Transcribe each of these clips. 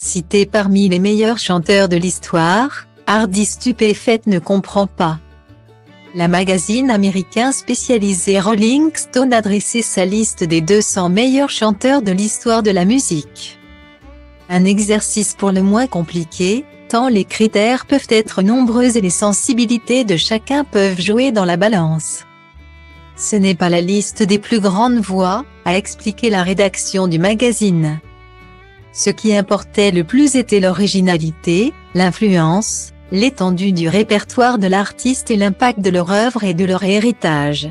Cité parmi les meilleurs chanteurs de l'histoire, Hardy stupéfaite ne comprend pas. La magazine américain spécialisé Rolling Stone a dressé sa liste des 200 meilleurs chanteurs de l'histoire de la musique. Un exercice pour le moins compliqué, tant les critères peuvent être nombreux et les sensibilités de chacun peuvent jouer dans la balance. Ce n'est pas la liste des plus grandes voix, a expliqué la rédaction du magazine. Ce qui importait le plus était l'originalité, l'influence, l'étendue du répertoire de l'artiste et l'impact de leur œuvre et de leur héritage.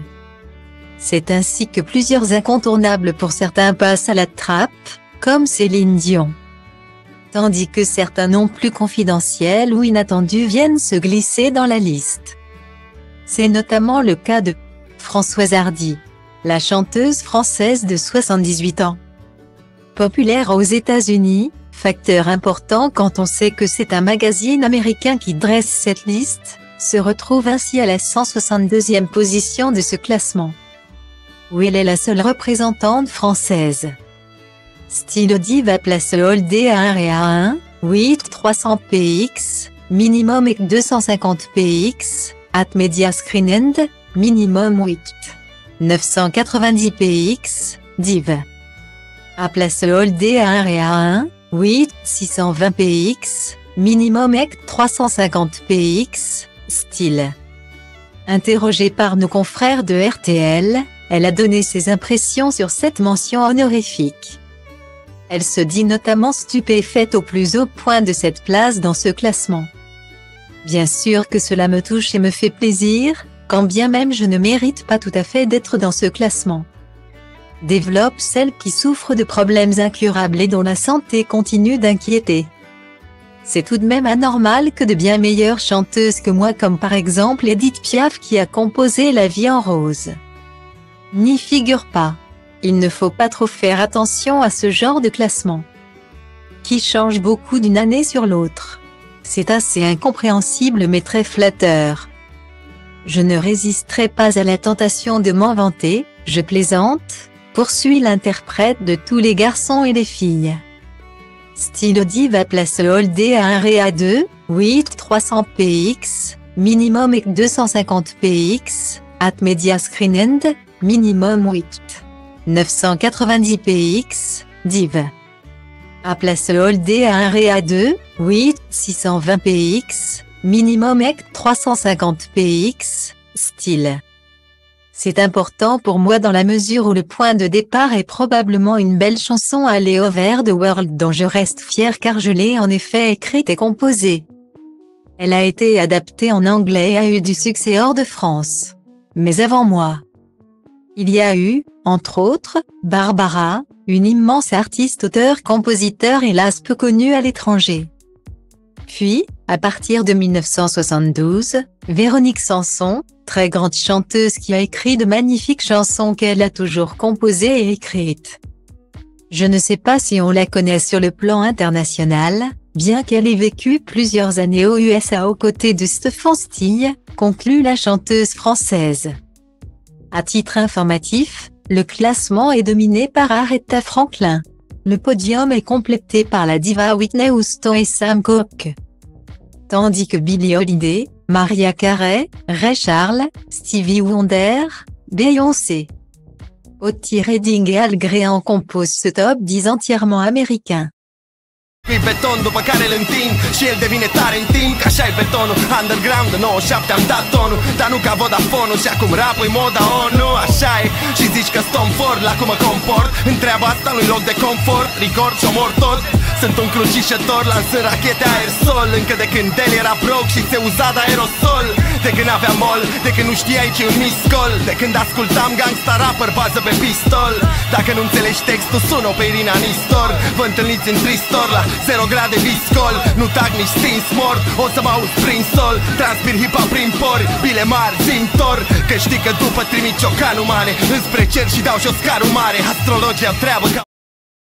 C'est ainsi que plusieurs incontournables pour certains passent à la trappe, comme Céline Dion. Tandis que certains noms plus confidentiels ou inattendus viennent se glisser dans la liste. C'est notamment le cas de Françoise Hardy, la chanteuse française de 78 ans. Populaire aux États-Unis, facteur important quand on sait que c'est un magazine américain qui dresse cette liste, se retrouve ainsi à la 162e position de ce classement, où elle est la seule représentante française. Stylo Diva place Oldie à 1 et à 1, 8 300 px, minimum et 250 px, at Media Screen End, minimum 8 990 px, div. A place Oldie à 1 et à 1, 8 620 px, minimum et 350 px, style. Interrogée par nos confrères de RTL, elle a donné ses impressions sur cette mention honorifique. Elle se dit notamment stupéfaite au plus haut point de cette place dans ce classement. Bien sûr que cela me touche et me fait plaisir, quand bien même je ne mérite pas tout à fait d'être dans ce classement. Développe celle qui souffre de problèmes incurables et dont la santé continue d'inquiéter. C'est tout de même anormal que de bien meilleures chanteuses que moi comme par exemple Edith Piaf qui a composé La vie en rose n'y figure pas. Il ne faut pas trop faire attention à ce genre de classement, qui change beaucoup d'une année sur l'autre. C'est assez incompréhensible mais très flatteur. Je ne résisterai pas à la tentation de m'en vanter, je plaisante, poursuit l'interprète de tous les garçons et les filles. Stylo Diva place Oldie à 1 et à 2, 8 300 px, minimum et 250 px, at Media Screen End, minimum 8 990 px, div. A place Oldie à 1 et à 2, 8 620 px, minimum et 350 px, style. C'est important pour moi dans la mesure où le point de départ est probablement une belle chanson All Over the World dont je reste fière car je l'ai en effet écrite et composée. Elle a été adaptée en anglais et a eu du succès hors de France. Mais avant moi, il y a eu, entre autres, Barbara, une immense artiste auteur-compositeur hélas peu connue à l'étranger. Puis, à partir de 1972, Véronique Sanson, très grande chanteuse qui a écrit de magnifiques chansons qu'elle a toujours composées et écrites. Je ne sais pas si on la connaît sur le plan international, bien qu'elle ait vécu plusieurs années aux USA aux côtés de Stéphane Stille, conclut la chanteuse française. À titre informatif, le classement est dominé par Aretha Franklin. Le podium est complété par la diva Whitney Houston et Sam Cooke. Tandis que Billie Holiday, Mariah Carey, Ray Charles, Stevie Wonder, Beyoncé, Otis Redding et Al Green composent ce top 10 entièrement américain. Pe beton după care îl întind și el devine tare în timp. Așa e betonul, underground, 97 am dat tonul, dar nu ca Vodafone-ul. Și acum rap-ul moda ONU, așa e. Și zici că Tom Ford, la cum mă comport. Întreaba asta nu-i loc de confort, record și omor tot. Sunt un crucișător, lansând rachete aerosol. Încă de când el era broke și se uza de aerosol. De când aveam mol, de când nu știai ce un miscol. De când ascultam gangsta rapper, bază pe pistol. Dacă nu înțelegi textul, sună pe Irina Nistor. Vă întâlniți în Tristor la 0 grade viscol. Nu tac nici stins mort, o să mă auzi prin sol. Transpir hip-hop prin pori, bile mari, zintor. Că știi că după trimit ciocanul mare înspre cer și dau și o scarul mare. Astrologia treabă ca